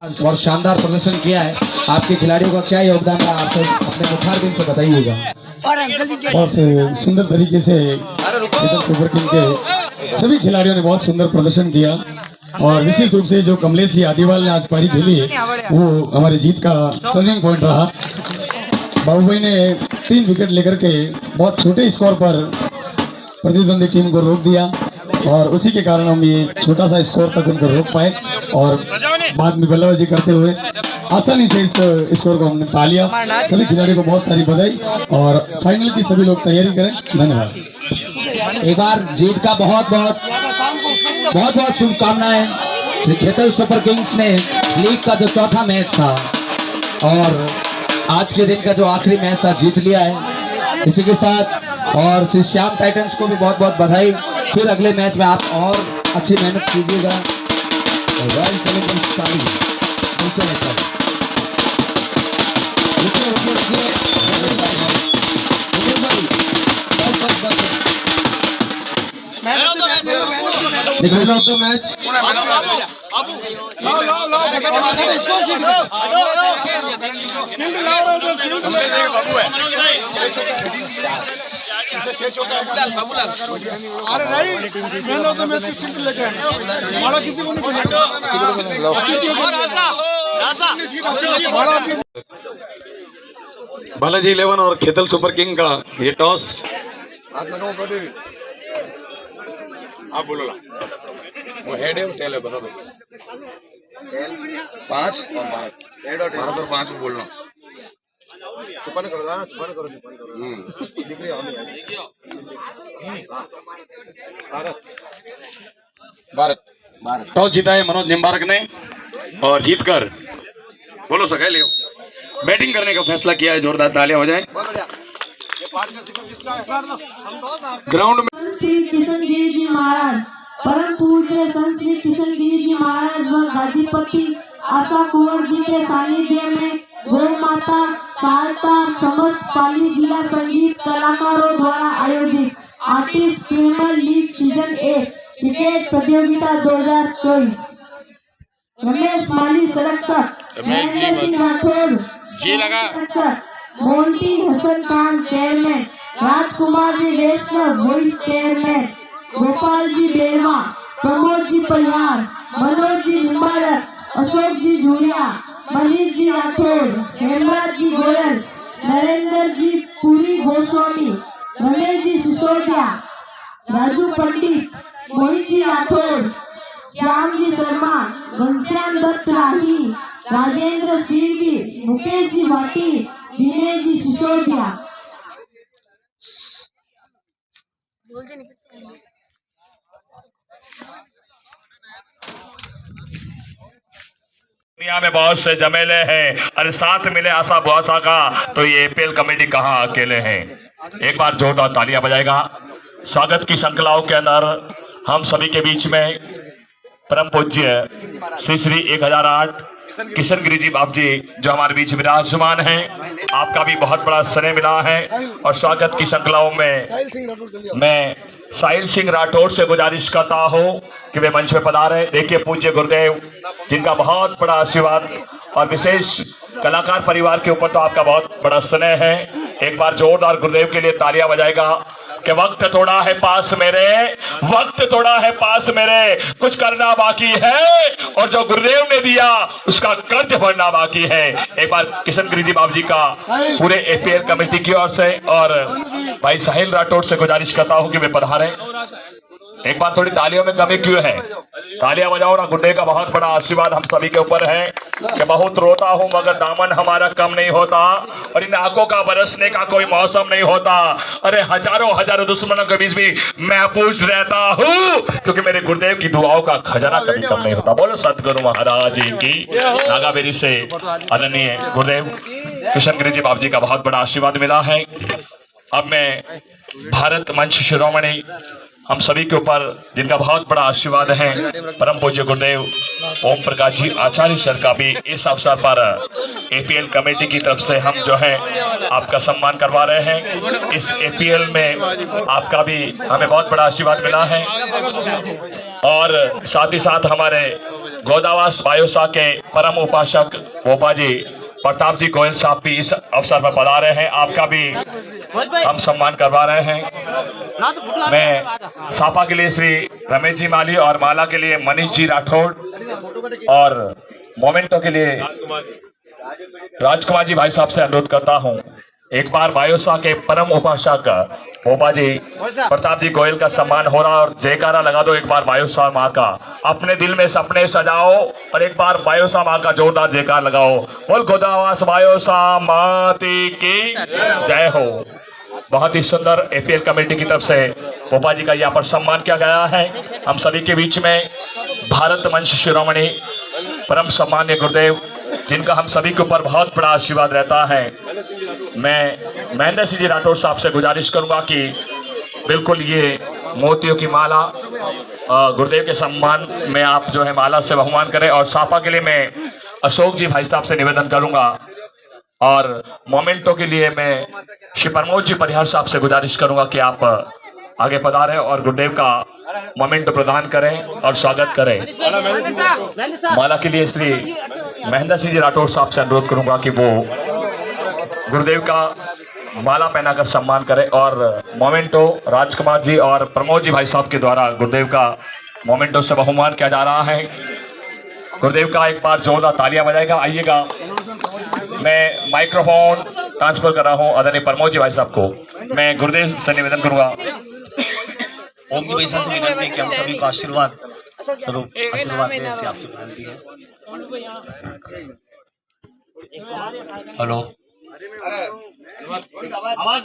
और शानदार प्रदर्शन किया है। आपके खिलाड़ियों का क्या योगदान रहा, आप सब अपने मुखारबिन से बताइएगा। बहुत सुंदर तरीके से सुपर किंग के सभी खिलाड़ियों ने बहुत सुंदर प्रदर्शन किया और विशेष रूप से जो कमलेश जी आदिवाल ने आज पारी खेली है वो हमारी जीत का टर्निंग पॉइंट रहा। बाबू भाई ने 3 विकेट लेकर के बहुत छोटे स्कोर पर प्रतिद्वंदी टीम को रोक दिया और उसी के कारण हम ये छोटा सा स्कोर तक उनको रोक पाए और बाद में बल्लेबाजी करते हुए आसानी से इस स्कोर को हमने पा लिया। सभी खिलाड़ियों को बहुत सारी बधाई और फाइनल की सभी लोग तैयारी करें। धन्यवाद। एक बार जीत का बहुत बहुत शुभकामनाएं। श्री खेतल सुपर किंग्स ने लीग का जो चौथा मैच था और आज के दिन का जो आखिरी मैच था जीत लिया है। इसी के साथ और श्री श्याम टाइटंस को भी बहुत बहुत बधाई। फिर अगले मैच में आप और अच्छी मेहनत कीजिएगा। मैन ऑफ द मैच अरे नहीं, मैन ऑफ द मैच चिंट लेके हमारा किसी को नहीं बालाजी 11 और खेतल सुपर किंग का ये टॉस। आप बोलो ला, वो हेड है वो टेल है, बता दो। 5 और भारत और 5 बोलना। छुपा नहीं करो ना, छुपा नहीं करो। दिख रही है भारत। टॉस जीता है मनोज निम्बार्क ने और जीतकर बोलो सके लियो बैटिंग करने का फैसला किया है। जोरदार तालियां हो जाए। ग्राउंड में श्री किशनगिरी जी महाराज, परम पूज्य संत श्री किशनगिरी जी महाराज व गादीपति आशा कुंवर जी के सानिध्य में गौ माता सहायता समस्त पाली जिला संगीत कलाकारों द्वारा आयोजित artist premier league season 1 cricket प्रतियोगिता 2024 रमेश माली संरक्षक, महेंद्र सिंह राठौर जी लगा मोंटी हसन खान चेयरमैन, राजकुमार जी वैष्णव वाइस चेयरमैन, गोपाल जी बेरवा, प्रमोद जी परिवार, मनोज जी निम्बारक, अशोक जी जूलिया, मनीष जी राठौर, हेमराज जी गोयल, नरेंद्र जी पुरी गोस्वामी, रमेश जी सिसोदिया, राजू पंडित, मोहित जी राठौर, श्याम जी शर्मा, घनश्याम दत्त राही, राजेंद्र सिंह, मुकेश जी भाटी, दिनेश जी सिसोदिया। दुनिया में बहुत से जमेले हैं और साथ मिले आशा भुआसा का, तो ये एपीएल कमेटी कहाँ अकेले हैं। एक बार जोरदार तालियां बजाएगा। स्वागत की श्रृंखलाओं के अंदर हम सभी के बीच में परम पूज्य श्री 1008 किशनगिरी जी बाप जी जो हमारे बीच विराजमान हैं, आपका भी बहुत बड़ा स्नेह मिला है। और स्वागत की श्रृंखलाओं में मैं साहिल सिंह राठौर से गुजारिश करता हूं कि वे मंच पे पधारे। देखिए पूज्य गुरुदेव जिनका बहुत बड़ा आशीर्वाद और विशेष कलाकार परिवार के ऊपर तो आपका बहुत बड़ा स्नेह है। एक बार जोरदार गुरुदेव के लिए तालियां बजाएगा कि वक्त थोड़ा है पास मेरे, वक्त थोड़ा है पास मेरे, कुछ करना बाकी है और जो गुरुदेव ने दिया उसका कर्ज भरना बाकी है। एक बार किशनगिरी जी बाबू जी का पूरे एपीएल कमेटी की ओर से और भाई साहिल राठौर से गुजारिश करता हूं कि वे पधारे। एक बार थोड़ी तालियों में कमी क्यों है, तालियां बजाओ ना। गुड्डे का बहुत बड़ा आशीर्वाद हम सभी के ऊपर है कि बहुत रोता हूं मगर दामन हमारा कम नहीं होता और इन आंखों का बरसने का कोई मौसम नहीं होता। अरे हजारों दुश्मनों के बीच भी महफूज रहता हूं क्योंकि मेरे गुरुदेव की दुआओं का खजाना कभी कम नहीं होता। बोलो सतगुरु महाराज की। नागाबेरी से आदरणीय गुरुदेव किशनगिरी जी बाबू जी का बहुत बड़ा आशीर्वाद मिला है। अब मैं भारत मंच शिरोमणि हम सभी के ऊपर जिनका बहुत बड़ा आशीर्वाद है, परम पूज्य गुरुदेव ओम प्रकाश जी आचार्य सर का भी इस अवसर पर एपीएल कमेटी की तरफ से हम जो है आपका सम्मान करवा रहे हैं। इस एपीएल में आपका भी हमें बहुत बड़ा आशीर्वाद मिला है और साथ ही साथ हमारे गोदावास बायोसा के परम उपासक भोपा जी प्रताप जी गोयल साहब भी इस अवसर पर पधारे हैं, आपका भी हम सम्मान करवा रहे हैं। मैं सापा के लिए श्री रमेश जी माली और माला के लिए मनीष जी राठौड़ और मोमेंटो के लिए राजकुमार जी भाई साहब से अनुरोध करता हूं, एक बार बायोसा के परम उपासक भोपा जी प्रताप जी गोयल का सम्मान हो रहा और जयकारा लगा दो एक बार बायोसा माँ का। अपने दिल में सपने सजाओ और एक बार बायोसा माँ का जोरदार जयकार लगाओ। बोल गोदावास बायोसा माती की जय हो। बहुत ही सुंदर एपीएल कमेटी की तरफ से भोपा जी का यहाँ पर सम्मान किया गया है। हम सभी के बीच में भारत मंच शिरोमणि परम सम्मान्य गुरुदेव जिनका हम सभी के ऊपर बहुत बड़ा आशीर्वाद रहता है, मैं महेंद्र सिंह जी राठौड़ साहब से गुजारिश करूंगा कि बिल्कुल ये मोतियों की माला गुरुदेव के सम्मान में आप जो है माला से बहुमान करें। और सापा के लिए मैं अशोक जी भाई साहब से निवेदन करूंगा और मोमेंटो के लिए मैं श्री प्रमोद जी परिहार साहब से गुजारिश करूंगा कि आप आगे पधारें और गुरुदेव का मोमेंटो प्रदान करें और स्वागत करें। माला के लिए श्री महेंद्र सिंह जी राठौड़ साहब से अनुरोध करूंगा कि वो गुरुदेव का माला पहनाकर सम्मान करें और मोमेंटो राजकुमार जी और प्रमोद जी भाई साहब के द्वारा गुरुदेव का मोमेंटो से बहुमान किया जा रहा है। गुरुदेव का एक बार जोरदार तालियां बजाएगा। आइएगा, मैं माइक्रोफोन ट्रांसफर कर रहा हूं आदरणीय प्रमोद जी भाई साहब को। मैं गुरुदेव से निवेदन करूंगा, ओम जी भाई साहब से विनती है कि हम सभी को आशीर्वाद स्वरूप आशीर्वाद दें, ऐसी आपसे विनती है। हेलो, आवाज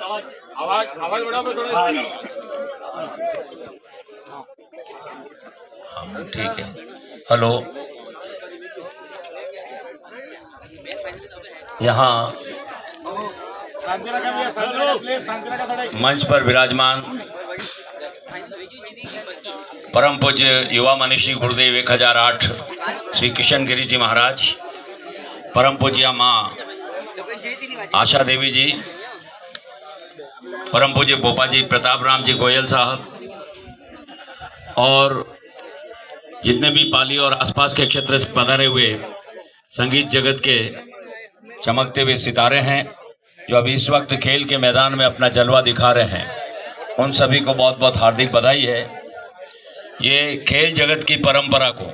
बढ़ाओ थोड़ा। ठीक है। हेलो, यहाँ मंच पर विराजमान परम पूज्य युवा मनीषी गुरुदेव 1008 श्री किशन गिरी जी महाराज, परम पूज्य माँ आशा देवी जी, परम पूज्य भोपा जी प्रताप राम जी गोयल साहब और जितने भी पाली और आसपास के क्षेत्र से पधारे हुए संगीत जगत के चमकते हुए सितारे हैं जो अभी इस वक्त खेल के मैदान में अपना जलवा दिखा रहे हैं, उन सभी को बहुत बहुत हार्दिक बधाई है। ये खेल जगत की परंपरा को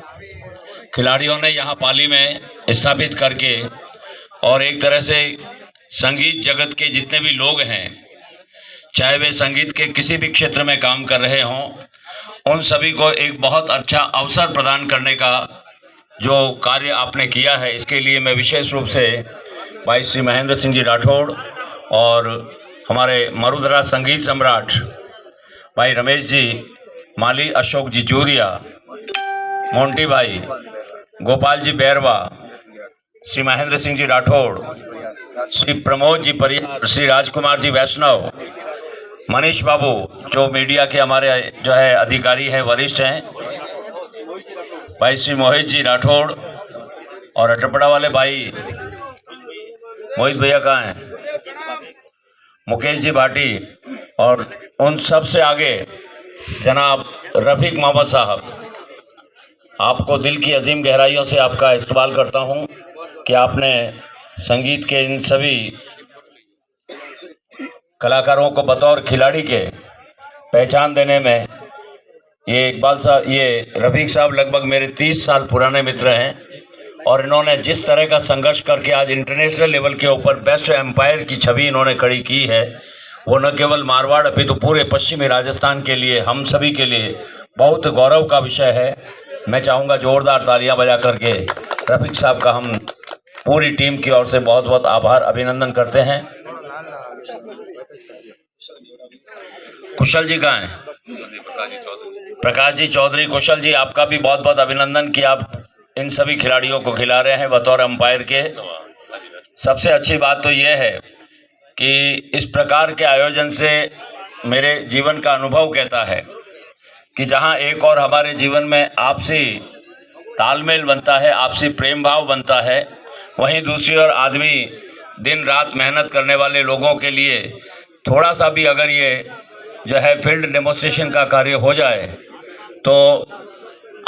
खिलाड़ियों ने यहाँ पाली में स्थापित करके और एक तरह से संगीत जगत के जितने भी लोग हैं, चाहे वे संगीत के किसी भी क्षेत्र में काम कर रहे हों, उन सभी को एक बहुत अच्छा अवसर प्रदान करने का जो कार्य आपने किया है, इसके लिए मैं विशेष रूप से भाई श्री महेंद्र सिंह जी राठौड़ और हमारे मरुधरा संगीत सम्राट भाई रमेश जी माली, अशोक जी जूरिया, मोंटी भाई, गोपाल जी बैरवा, श्री महेंद्र सिंह जी राठौड़, श्री प्रमोद जी परिहार, श्री राजकुमार जी वैष्णव, मनीष बाबू जो मीडिया के हमारे जो है अधिकारी हैं, वरिष्ठ हैं, भाई श्री मोहित जी राठौड़ और अटपड़ा वाले भाई मोहित भैया कहाँ हैं, मुकेश जी भाटी और उन सब से आगे जनाब रफीक मोहम्मद साहब, आपको दिल की अजीम गहराइयों से आपका इस्तकबाल करता हूं कि आपने संगीत के इन सभी कलाकारों को बतौर खिलाड़ी के पहचान देने में ये इकबाल साहब, ये रफीक साहब लगभग मेरे 30 साल पुराने मित्र हैं और इन्होंने जिस तरह का संघर्ष करके आज इंटरनेशनल लेवल के ऊपर बेस्ट एम्पायर की छवि इन्होंने खड़ी की है, वो न केवल मारवाड़ अभी तो पूरे पश्चिमी राजस्थान के लिए, हम सभी के लिए बहुत गौरव का विषय है। मैं चाहूँगा जोरदार तालियां बजा करके रफीक साहब का हम पूरी टीम की ओर से बहुत बहुत आभार अभिनंदन करते हैं। कुशल जी कहाँ हैं? प्रकाश जी चौधरी, कुशल जी आपका भी बहुत बहुत अभिनंदन कि आप इन सभी खिलाड़ियों को खिला रहे हैं बतौर अंपायर के। सबसे अच्छी बात तो यह है कि इस प्रकार के आयोजन से मेरे जीवन का अनुभव कहता है कि जहां एक और हमारे जीवन में आपसी तालमेल बनता है, आपसी प्रेम भाव बनता है, वहीं दूसरी ओर आदमी दिन रात मेहनत करने वाले लोगों के लिए थोड़ा सा भी अगर ये जो है फील्ड डेमोन्स्ट्रेशन का कार्य हो जाए तो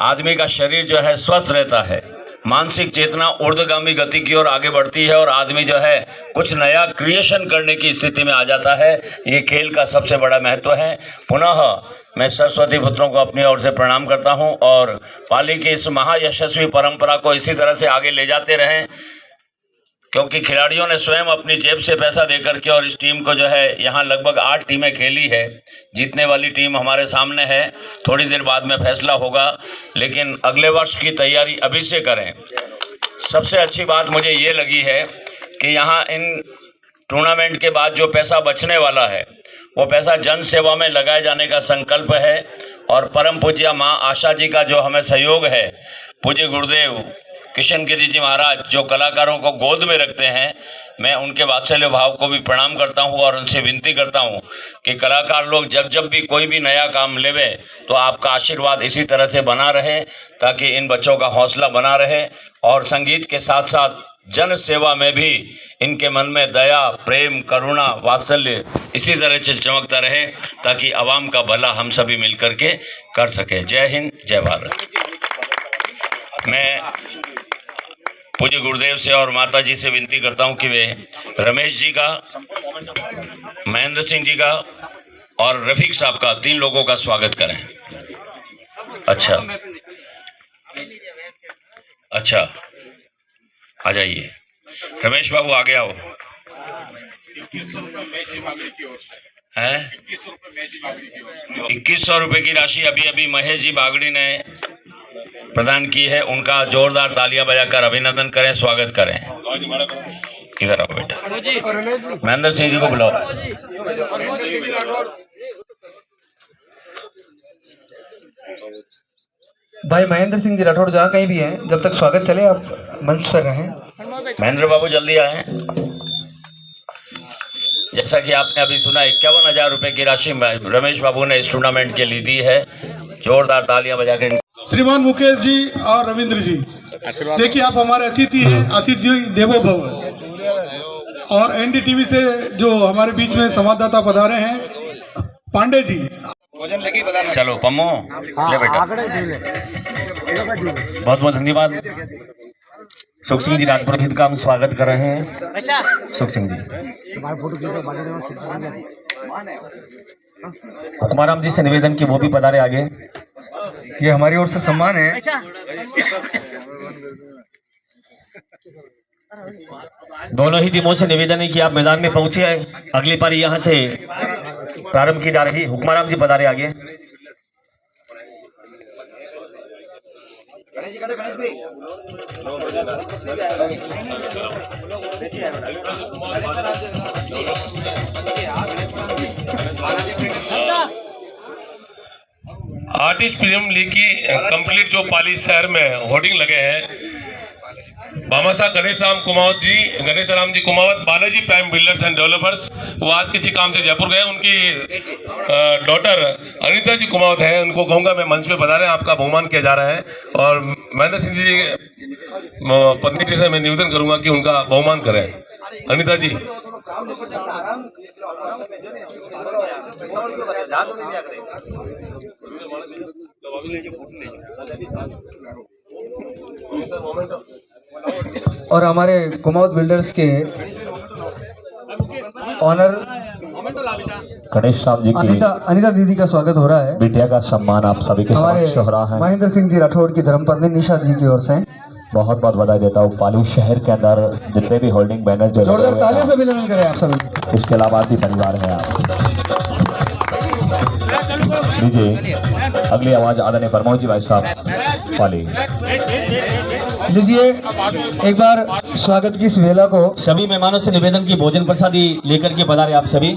आदमी का शरीर जो है स्वस्थ रहता है, मानसिक चेतना ऊर्ध्वगामी गति की ओर आगे बढ़ती है और आदमी जो है कुछ नया क्रिएशन करने की स्थिति में आ जाता है। ये खेल का सबसे बड़ा महत्व है। पुनः मैं सरस्वती पुत्रों को अपनी ओर से प्रणाम करता हूं और पाली की इस महायशस्वी परंपरा को इसी तरह से आगे ले जाते रहें, क्योंकि खिलाड़ियों ने स्वयं अपनी जेब से पैसा देकर के और इस टीम को जो है यहाँ लगभग 8 टीमें खेली है। जीतने वाली टीम हमारे सामने है, थोड़ी देर बाद में फैसला होगा, लेकिन अगले वर्ष की तैयारी अभी से करें। सबसे अच्छी बात मुझे ये लगी है कि यहाँ इन टूर्नामेंट के बाद जो पैसा बचने वाला है वो पैसा जन सेवा में लगाए जाने का संकल्प है और परम पूज्य माँ आशा जी का जो हमें सहयोग है, पूज्य गुरुदेव किशन गिरी जी महाराज जो कलाकारों को गोद में रखते हैं, मैं उनके वात्सल्य भाव को भी प्रणाम करता हूं और उनसे विनती करता हूं कि कलाकार लोग जब भी कोई भी नया काम लेवे तो आपका आशीर्वाद इसी तरह से बना रहे ताकि इन बच्चों का हौसला बना रहे और संगीत के साथ साथ जन सेवा में भी इनके मन में दया, प्रेम, करुणा, वात्सल्य इसी तरह से चमकता रहे ताकि आवाम का भला हम सभी मिल करके कर सकें। जय हिंद, जय भारत। मैं पूज्य गुरुदेव से और माता जी से विनती करता हूं कि वे रमेश जी का, महेंद्र सिंह जी का और रफीक साहब का 3 लोगों का स्वागत करें। अच्छा आ जाइए। रमेश बाबू आगे आओ। हैं 2100 रुपये की राशि अभी महेश जी बागड़ी ने प्रदान की है, उनका जोरदार तालियां बजाकर अभिनंदन करें, स्वागत करें। इधर आओ बेटा, महेंद्र सिंह जी को बुलाओ। भाई महेंद्र सिंह जी राठौड़ जहाँ कहीं भी हैं, जब तक स्वागत चले आप मंच पर रहें। महेंद्र बाबू जल्दी आए। जैसा कि आपने अभी सुना 51,000 रुपए की राशि रमेश बाबू ने इस टूर्नामेंट के लिए दी है। जोरदार तालियां बजाकर श्रीमान मुकेश जी और रविंद्र जी, देखिए आप हमारे अतिथि हैं, अतिथि देवो भव। और एनडीटीवी से जो हमारे बीच में संवाददाता पधारे हैं पांडे जी। चलो पम्मो ले बेटा। बहुत बहुत धन्यवाद। सुख सिंह जी राजपुरोहित का हम स्वागत कर रहे हैं। सुख सिंह जी हुक्माराम जी से निवेदन कि वो भी पधारे आगे। ये हमारी ओर से सम्मान है। दोनों ही टीमों से निवेदन है कि आप मैदान में पहुंचे। अगली पारी यहां से प्रारंभ की जा रही। हुक्माराम जी पधारे आगे। आर्टिस्ट प्रीमियम लीग की कंप्लीट जो पाली शहर में होर्डिंग लगे हैं, बामासा Ganesh Ram ji Kumawat, Balaji prime builders and developers, वो आज किसी काम से जयपुर गए। उनकी डॉटर अनिता जी कुमावत है, उनको कहूँगा मैं मंच पे पधारें, आपका बहुमान किया जा रहा है। और महेंद्र सिंह जी पत्नी जी से मैं निवेदन करूंगा कि उनका बहुमान करें। अनिता जी और हमारे कुमावत बिल्डर्स के ऑनर गणेश राम जी की अनिता दीदी का स्वागत हो रहा है। बिटिया का सम्मान आप सभी के समक्ष हो रहा है। महेंद्र सिंह जी राठौड़ की धर्मपत्नी निशा जी की ओर से बहुत बहुत बधाई देता हूँ। पाली शहर के अंदर जितने भी होल्डिंग बैनर जो जोरदार तालियों से अभिनंदन करें आप सभी। इसके अलावा भी परिवार है आप लीजिए। अगली आवाज आदरणीय परमोद जी भाई साहब पाली लीजिए। एक बार स्वागत की इस वेला को सभी मेहमानों से निवेदन की भोजन प्रसादी लेकर के पधारे आप सभी।